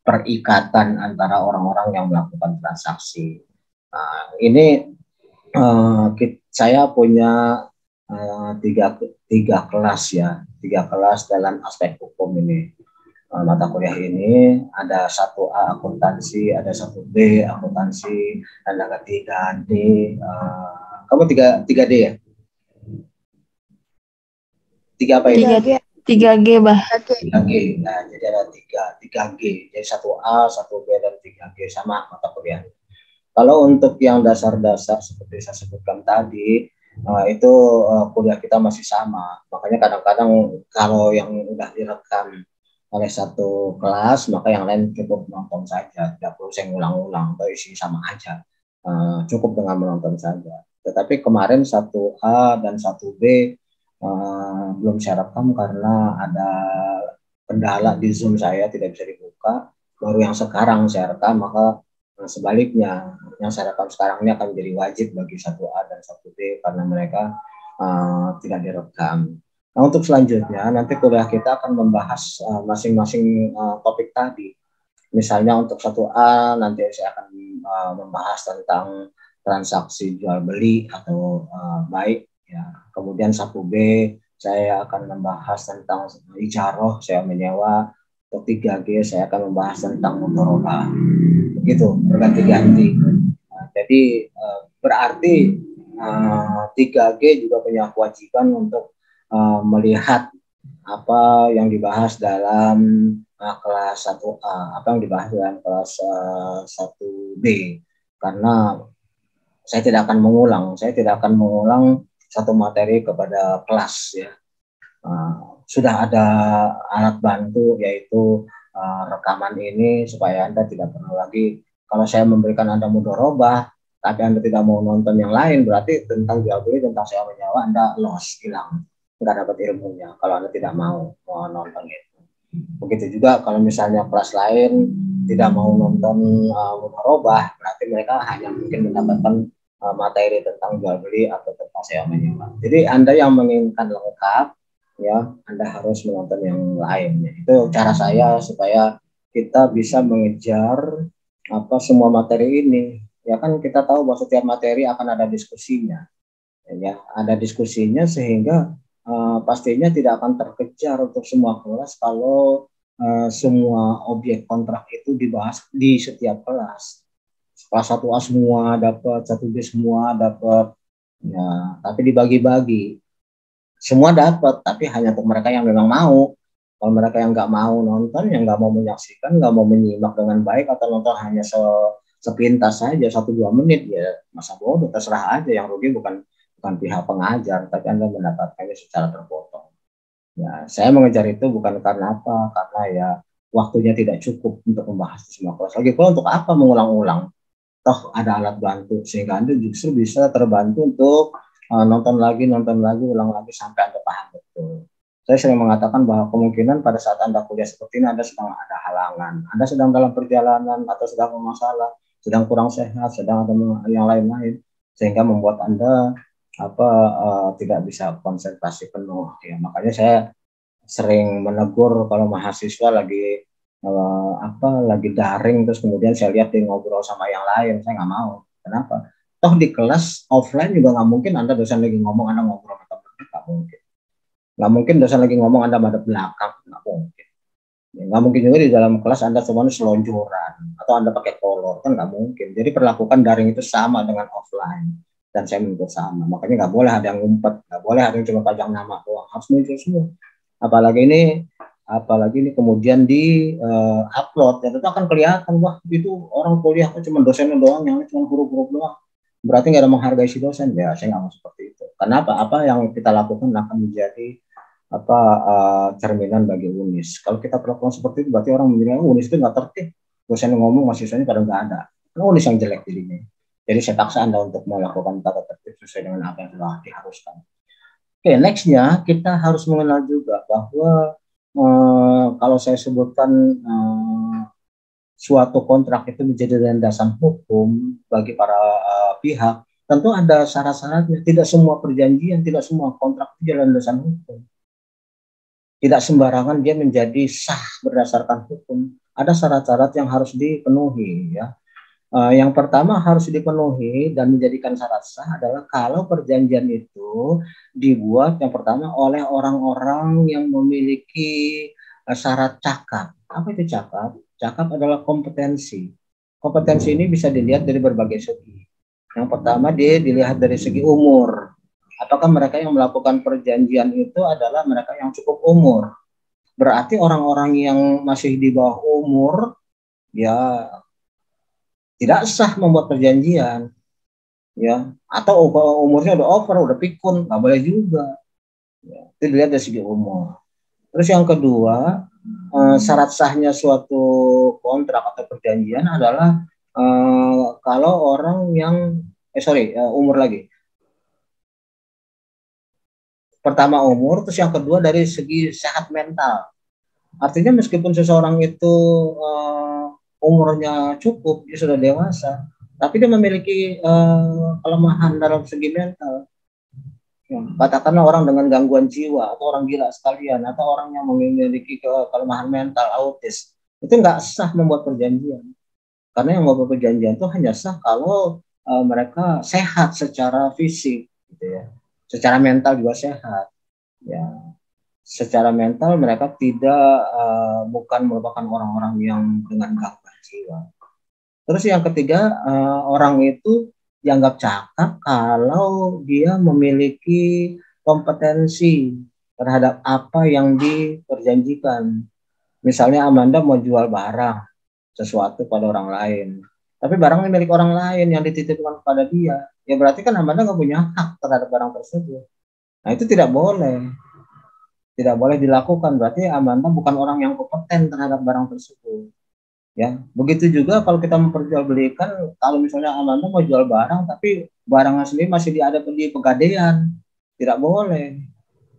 perikatan antara orang-orang yang melakukan transaksi. Ini saya punya tiga kelas ya, 3 kelas dalam aspek hukum ini. Mata kuliah ini ada 1A akuntansi, ada 1B akuntansi, dan ada 3D. Kamu 3D ya? 3 apa ya? 3G, Bah. 3G. Nah, jadi ada 3G. Jadi 1A, 1B, dan 3G sama mata kuliah. Kalau untuk yang dasar-dasar seperti saya sebutkan tadi, itu kuliah kita masih sama. Makanya kadang-kadang kalau yang udah direkam oleh satu kelas, maka yang lain cukup menonton saja. Tidak perlu saya ngulang-ulang atau isi sama aja. Cukup dengan menonton saja. Tetapi kemarin 1A dan 1B belum saya rekam karena ada kendala di Zoom saya tidak bisa dibuka. Baru yang sekarang saya rekam, maka sebaliknya yang saya rekam sekarang ini akan menjadi wajib bagi 1A dan 1B karena mereka tidak direkam. Nah, untuk selanjutnya nanti kuliah kita akan membahas masing-masing topik tadi. Misalnya untuk 1A nanti saya akan membahas tentang transaksi jual beli atau baik ya. Kemudian 1B saya akan membahas tentang ijaroh, saya menyewa. Untuk 3G saya akan membahas tentang mudharabah. Begitu, berganti-ganti. Jadi berarti 3G juga punya kewajiban untuk melihat apa yang dibahas dalam kelas 1A, apa yang dibahas dalam kelas 1B. Karena saya tidak akan mengulang satu materi kepada kelas ya. Sudah ada alat bantu yaitu rekaman ini supaya Anda tidak perlu lagi, kalau saya memberikan Anda mudharabah tapi Anda tidak mau nonton yang lain, berarti tentang jual beli, tentang sewa menyewa Anda lost, hilang, nggak dapat ilmunya kalau Anda tidak mau nonton itu. Begitu juga kalau misalnya kelas lain tidak mau nonton mudharabah, berarti mereka hanya mungkin mendapatkan materi tentang jual beli atau tentang sewa menyewa. Jadi Anda yang menginginkan lengkap ya, Anda harus menonton yang lain. Itu cara saya supaya kita bisa mengejar semua materi ini. Ya kan kita tahu bahwa setiap materi akan ada diskusinya. Ya, ada diskusinya sehingga pastinya tidak akan terkejar untuk semua kelas kalau semua objek kontrak itu dibahas di setiap kelas. Kelas 1A semua dapat, 1B semua dapat. Ya, tapi dibagi-bagi. Semua dapat, tapi hanya untuk mereka yang memang mau. Kalau mereka yang nggak mau nonton, yang nggak mau menyaksikan, nggak mau menyimak dengan baik, atau nonton hanya sepintas saja 1-2 menit, ya masa bodoh, terserah aja. Yang rugi bukan pihak pengajar, tapi Anda mendapatkannya secara terpotong. Ya, saya mengejar itu bukan karena apa, karena ya waktunya tidak cukup untuk membahas di semua kelas. Lagi pula untuk apa mengulang-ulang? Toh ada alat bantu sehingga Anda justru bisa terbantu untuk nonton lagi, ulang lagi sampai Anda paham betul. Saya sering mengatakan bahwa kemungkinan pada saat Anda kuliah seperti ini Anda sedang ada halangan, Anda sedang dalam perjalanan atau sedang bermasalah, sedang kurang sehat, sedang ada yang lain-lain, sehingga membuat Anda tidak bisa konsentrasi penuh. Ya, makanya saya sering menegur kalau mahasiswa lagi lagi daring terus kemudian saya lihat dia ngobrol sama yang lain, saya nggak mau. Kenapa? Toh di kelas offline juga nggak mungkin Anda dosen lagi ngomong Anda ngobrol sama teman, nggak mungkin. Nggak mungkin dosen lagi ngomong Anda madep belakang, nggak mungkin. Ya, nggak mungkin juga di dalam kelas Anda semuanya selonjoran atau Anda pakai kolor, kan nggak mungkin. Jadi perlakukan daring itu sama dengan offline, dan saya menuntut sama. Makanya nggak boleh ada yang ngumpet, nggak boleh ada yang cuma pajang nama doang, harus muncul semua. Apalagi ini kemudian di upload, ya tentu akan kelihatan, wah itu orang kuliah cuma dosennya doang, yang cuma huruf-huruf doang, berarti nggak ada menghargai si dosen. Ya saya nggak mau seperti itu, Kenapa? Apa yang kita lakukan akan menjadi cerminan bagi UNIS. Kalau kita perlakukan seperti itu, berarti orang menilai UNIS itu nggak tertib. Dosen ngomong, mahasiswanya pada nggak ada. UNIS yang jelek jadinya. Jadi saya paksa Anda untuk melakukan tata tertib sesuai dengan apa yang telah diharuskan. Oke, nextnya kita harus mengenal juga bahwa kalau saya sebutkan suatu kontrak itu menjadi landasan hukum bagi para pihak, tentu ada syarat-syaratnya. Tidak semua perjanjian, tidak semua kontrak itu landasan hukum. Tidak sembarangan dia menjadi sah berdasarkan hukum. Ada syarat-syarat yang harus dipenuhi, ya. Yang pertama harus dipenuhi dan menjadikan syarat sah adalah kalau perjanjian itu dibuat yang pertama oleh orang-orang yang memiliki syarat cakap. Apa itu cakap? Cakap adalah kompetensi. Kompetensi ini bisa dilihat dari berbagai segi. Yang pertama dia dilihat dari segi umur. Apakah mereka yang melakukan perjanjian itu adalah mereka yang cukup umur? Berarti orang-orang yang masih di bawah umur, ya tidak sah membuat perjanjian, ya. Atau umurnya udah over, udah pikun, nggak boleh juga. Ya, itu dilihat dari segi umur. Terus yang kedua, syarat sahnya suatu kontrak atau perjanjian adalah kalau orang yang, umur lagi. Pertama umur, terus yang kedua dari segi sehat mental. Artinya meskipun seseorang itu umurnya cukup, dia sudah dewasa, tapi dia memiliki kelemahan dalam segi mental. Ya, katakanlah orang dengan gangguan jiwa, atau orang gila sekalian, atau orang yang memiliki kelemahan mental, autis, itu nggak sah membuat perjanjian. Karena yang membuat perjanjian itu hanya sah kalau mereka sehat secara fisik, gitu ya. Secara mental juga sehat, ya. Secara mental mereka bukan merupakan orang-orang yang dengan gangguan jiwa. Terus yang ketiga, orang itu dianggap cakap kalau dia memiliki kompetensi terhadap apa yang diperjanjikan. Misalnya Amanda mau jual barang sesuatu pada orang lain, tapi barangnya milik orang lain yang dititipkan kepada dia, ya berarti kan Amanda nggak punya hak terhadap barang tersebut. Nah itu tidak boleh dilakukan. Berarti Amanda bukan orang yang kompeten terhadap barang tersebut, ya. Begitu juga kalau kita memperjualbelikan, kalau misalnya Amanda mau jual barang tapi barangnya sendiri masih ada di pegadaian, tidak boleh.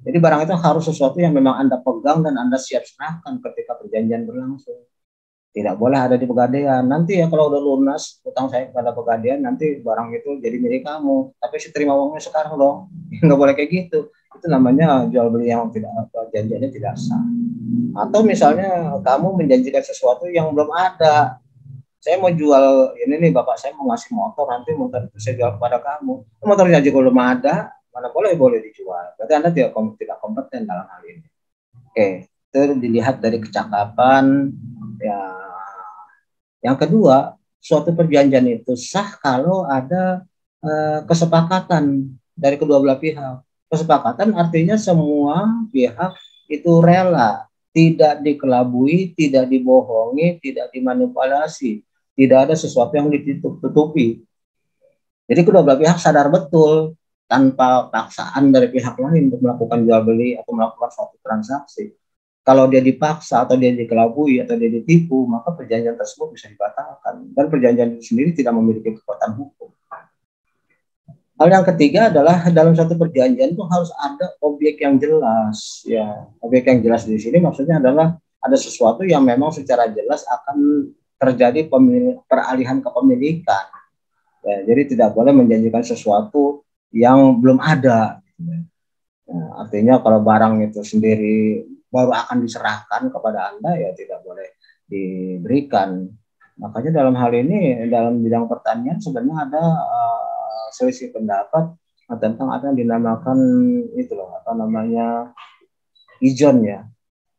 Jadi barang itu harus sesuatu yang memang Anda pegang dan Anda siap serahkan ketika perjanjian berlangsung. Tidak boleh ada di pegadaian. Nanti ya kalau udah lunas utang saya kepada pegadaian, nanti barang itu jadi milik kamu. Tapi si terima uangnya sekarang dong. Nggak boleh kayak gitu. Itu namanya jual beli yang tidak, perjanjiannya tidak sah. Atau misalnya kamu menjanjikan sesuatu yang belum ada. Saya mau jual ini nih, bapak saya mau ngasih motor, nanti motor itu saya jual kepada kamu. Motornya aja belum ada, mana boleh dijual. Berarti Anda tidak kompeten dalam hal ini. Oke, itu dilihat dari kecakapan, ya. Yang kedua, suatu perjanjian itu sah kalau ada kesepakatan dari kedua belah pihak. Kesepakatan artinya semua pihak itu rela, tidak dikelabui, tidak dibohongi, tidak dimanipulasi, tidak ada sesuatu yang ditutup-tutupi. Jadi kedua belah pihak sadar betul tanpa paksaan dari pihak lain untuk melakukan jual beli atau melakukan suatu transaksi. Kalau dia dipaksa atau dia dikelabui atau dia ditipu, maka perjanjian tersebut bisa dibatalkan dan perjanjian itu sendiri tidak memiliki kekuatan hukum. Hal yang ketiga adalah dalam satu perjanjian itu harus ada objek yang jelas, ya. Objek yang jelas di sini maksudnya adalah ada sesuatu yang memang secara jelas akan terjadi peralihan kepemilikan. Ya, jadi tidak boleh menjanjikan sesuatu yang belum ada. Nah, artinya kalau barang itu sendiri baru akan diserahkan kepada Anda, ya tidak boleh diberikan. Makanya dalam hal ini, dalam bidang pertanian sebenarnya ada selisih pendapat tentang apa yang dinamakan itu loh, apa namanya, ijon, ya.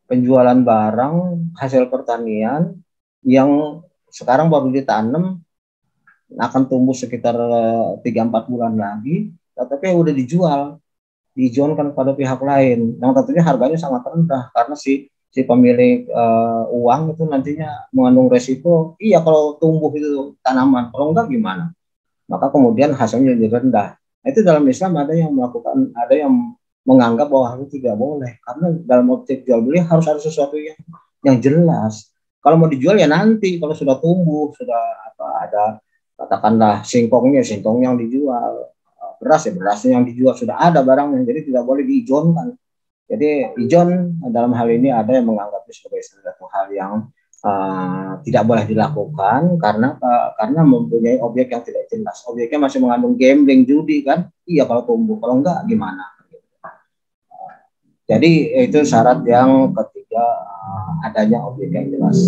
Penjualan barang hasil pertanian yang sekarang baru ditanam, akan tumbuh sekitar 3-4 bulan lagi, tapi udah diijonkan pada pihak lain, yang tentunya harganya sangat rendah karena si pemilik uang itu nantinya mengandung resiko. Iya, kalau tumbuh itu tanaman, kalau enggak gimana? Maka kemudian hasilnya jadi rendah. Itu dalam Islam ada yang menganggap bahwa hal itu tidak boleh, karena dalam objek jual beli harus ada sesuatu yang jelas. Kalau mau dijual ya nanti, kalau sudah tumbuh, sudah ada katakanlah singkongnya yang dijual, beras ya berasnya yang dijual, sudah ada barangnya, jadi tidak boleh diijonkan. Jadi ijon dalam hal ini ada yang menganggapnya sebagai suatu hal yang tidak boleh dilakukan karena mempunyai objek yang tidak jelas. Objeknya masih mengandung gambling, judi kan? Iya kalau tumbuh, kalau enggak gimana? Jadi itu syarat yang ketiga, adanya objek yang jelas.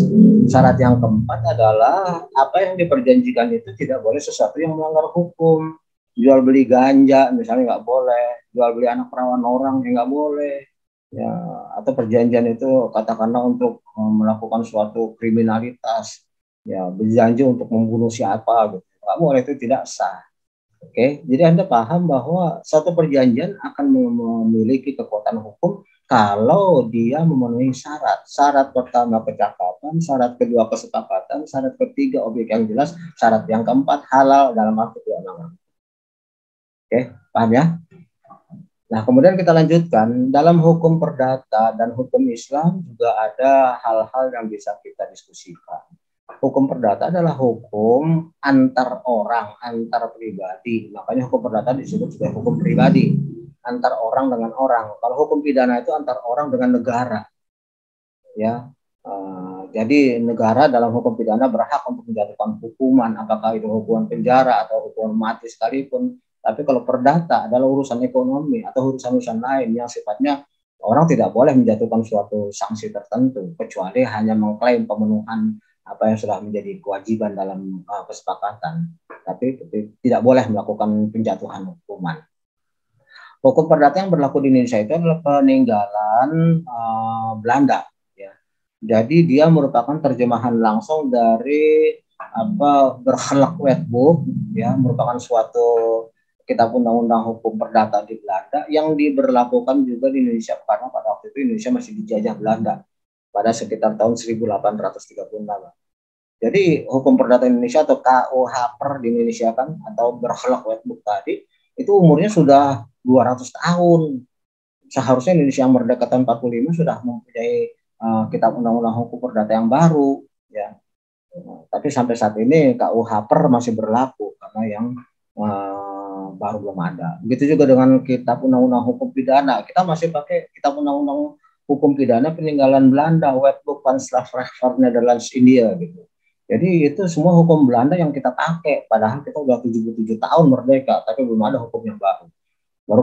Syarat yang keempat adalah apa yang diperjanjikan itu tidak boleh sesuatu yang melanggar hukum. Jual beli ganja misalnya nggak boleh, jual beli anak perawan orang ya nggak boleh, ya, atau perjanjian itu katakanlah untuk melakukan suatu kriminalitas, ya berjanji untuk membunuh siapa gitu, nggak boleh, itu tidak sah. Oke, jadi Anda paham bahwa satu perjanjian akan memiliki kekuatan hukum kalau dia memenuhi syarat. Syarat pertama kecakapan, syarat kedua kesepakatan, syarat ketiga objek yang jelas, syarat yang keempat halal dalam arti keuangan. Oke, paham ya? Nah, kemudian kita lanjutkan. Dalam hukum perdata dan hukum Islam juga ada hal-hal yang bisa kita diskusikan. Hukum perdata adalah hukum antar orang, antar pribadi. Makanya hukum perdata disebut sebagai hukum pribadi, antar orang dengan orang. Kalau hukum pidana itu antar orang dengan negara. Ya, jadi negara dalam hukum pidana berhak untuk menjatuhkan hukuman, apakah itu hukuman penjara atau hukuman mati sekalipun. Tapi kalau perdata adalah urusan ekonomi atau urusan-urusan lain yang sifatnya orang tidak boleh menjatuhkan suatu sanksi tertentu kecuali hanya mengklaim pemenuhan apa yang sudah menjadi kewajiban dalam kesepakatan. Tapi tidak boleh melakukan penjatuhan hukuman. Hukum perdata yang berlaku di Indonesia itu adalah peninggalan Belanda. Ya. Jadi dia merupakan terjemahan langsung dari Bergelak Wetboek, ya, merupakan suatu kitab undang-undang hukum perdata di Belanda yang diberlakukan juga di Indonesia karena pada waktu itu Indonesia masih dijajah Belanda pada sekitar tahun 1836. Jadi hukum perdata Indonesia atau KUH-PER di Indonesia kan atau Bergelak Wetboek tadi itu umurnya sudah 200 tahun. Seharusnya Indonesia yang merdeka tahun 45 sudah mempunyai kitab undang-undang hukum perdata yang baru, ya. Tapi sampai saat ini KUH-PER masih berlaku karena yang baru belum ada. Begitu juga dengan kitab undang-undang hukum pidana. Kita masih pakai kitab undang-undang hukum pidana peninggalan Belanda, Wetboek van Slaafrecht voor Nederlands India gitu. Jadi itu semua hukum Belanda yang kita pakai. Padahal kita udah 77 tahun merdeka, tapi belum ada hukum yang baru. Baru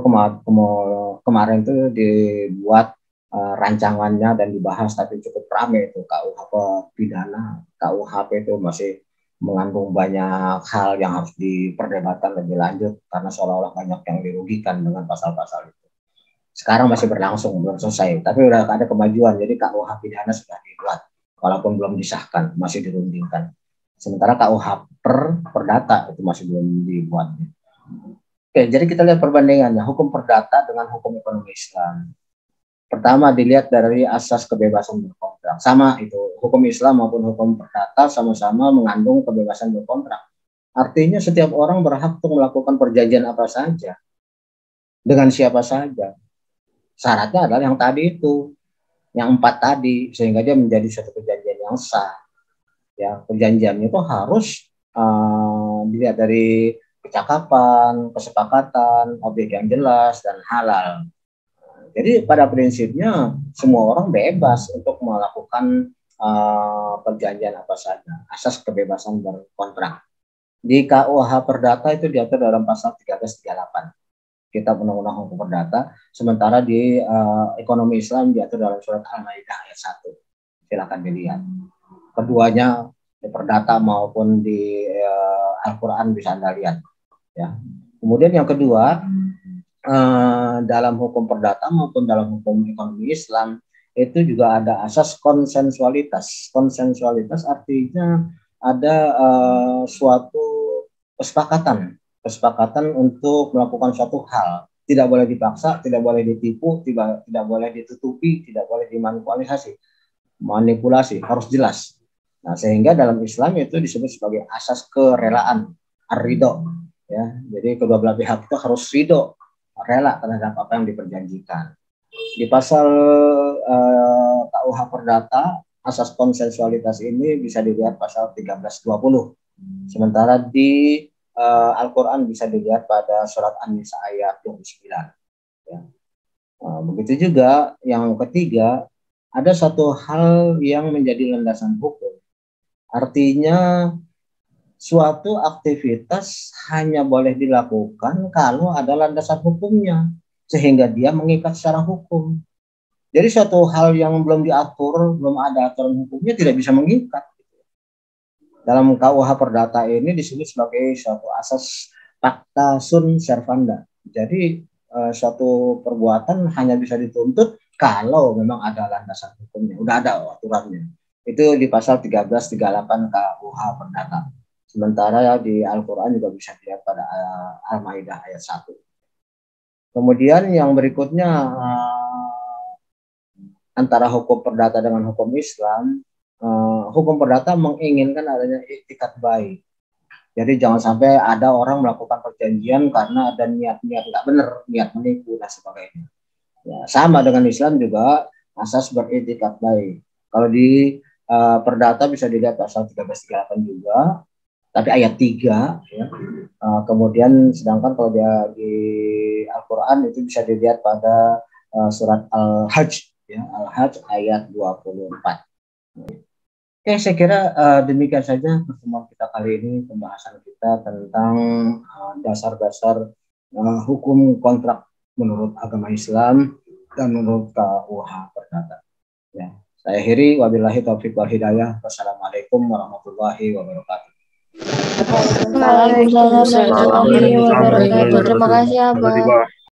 kemarin itu dibuat rancangannya dan dibahas, tapi cukup ramai itu KUHP pidana. KUHP itu masih mengandung banyak hal yang harus diperdebatkan lebih lanjut karena seolah-olah banyak yang dirugikan dengan pasal-pasal itu. Sekarang masih berlangsung, belum selesai, tapi udah ada kemajuan. Jadi KUH pidana sudah dibuat, walaupun belum disahkan, masih dirundingkan. Sementara KUH perdata itu masih belum dibuat. Oke, jadi kita lihat perbandingannya hukum perdata dengan hukum ekonomi Islam. Pertama dilihat dari asas kebebasan berkontrak. Sama itu, hukum Islam maupun hukum perdata sama-sama mengandung kebebasan berkontrak. Artinya setiap orang berhak untuk melakukan perjanjian apa saja, dengan siapa saja. Syaratnya adalah yang tadi itu, yang 4 tadi, sehingga dia menjadi suatu perjanjian yang sah. Ya, perjanjiannya itu harus dilihat dari kecakapan, kesepakatan, objek yang jelas, dan halal. Jadi pada prinsipnya semua orang bebas untuk melakukan perjanjian apa saja, asas kebebasan berkontrak. Di KUH Perdata itu diatur dalam pasal 1338, Kitab Undang-Undang Hukum Perdata, sementara di ekonomi Islam diatur dalam surat Al-Maidah ayat 1. Silakan dilihat. Keduanya di Perdata maupun di Al-Quran bisa Anda lihat. Ya. Kemudian yang kedua, dalam hukum perdata maupun dalam hukum ekonomi Islam itu juga ada asas konsensualitas. Konsensualitas artinya ada suatu kesepakatan untuk melakukan suatu hal. Tidak boleh dipaksa, tidak boleh ditipu, tidak boleh ditutupi, tidak boleh manipulasi, harus jelas. Nah, sehingga dalam Islam itu disebut sebagai asas kerelaan, ar-ridho. Ya, jadi kedua belah pihak itu harus ridho, rela terhadap apa yang diperjanjikan. Di pasal KUH Perdata, asas konsensualitas ini bisa dilihat pasal 1320. Sementara di Al-Quran bisa dilihat pada surat An-Nisa ayat 29. Ya. Begitu juga yang ketiga, ada satu hal yang menjadi landasan hukum. Artinya suatu aktivitas hanya boleh dilakukan kalau ada landasan hukumnya, sehingga dia mengikat secara hukum. Jadi suatu hal yang belum diatur, belum ada aturan hukumnya tidak bisa mengikat. Dalam KUH Perdata ini disebut sebagai suatu asas pacta sunt servanda. Jadi suatu perbuatan hanya bisa dituntut kalau memang ada landasan hukumnya, udah ada aturannya. Itu di pasal 1338 KUH Perdata. Sementara ya di Al-Quran juga bisa dilihat pada Al-Maidah ayat 1. Kemudian yang berikutnya antara hukum perdata dengan hukum Islam, hukum perdata menginginkan adanya iktikat baik. Jadi jangan sampai ada orang melakukan perjanjian karena ada niat-niat nggak benar, niat menipu dan sebagainya. Ya, sama dengan Islam juga asas beriktikat baik. Kalau di perdata bisa dilihat pasal 1338 juga, tapi ayat 3 ya. Kemudian sedangkan kalau dia di Al-Quran itu bisa dilihat pada surat Al-Hajj ya, Al-Hajj ayat 24. Oke, saya kira demikian saja pertemuan kita kali ini, pembahasan kita tentang dasar-dasar hukum kontrak menurut agama Islam dan menurut KUH Perdata. Ya, saya akhiri, wabillahi taufiq wal hidayah. Wassalamualaikum warahmatullahi wabarakatuh. Waalaikumsalam warahmatullahi wabarakatuh. Terima kasih, Abah.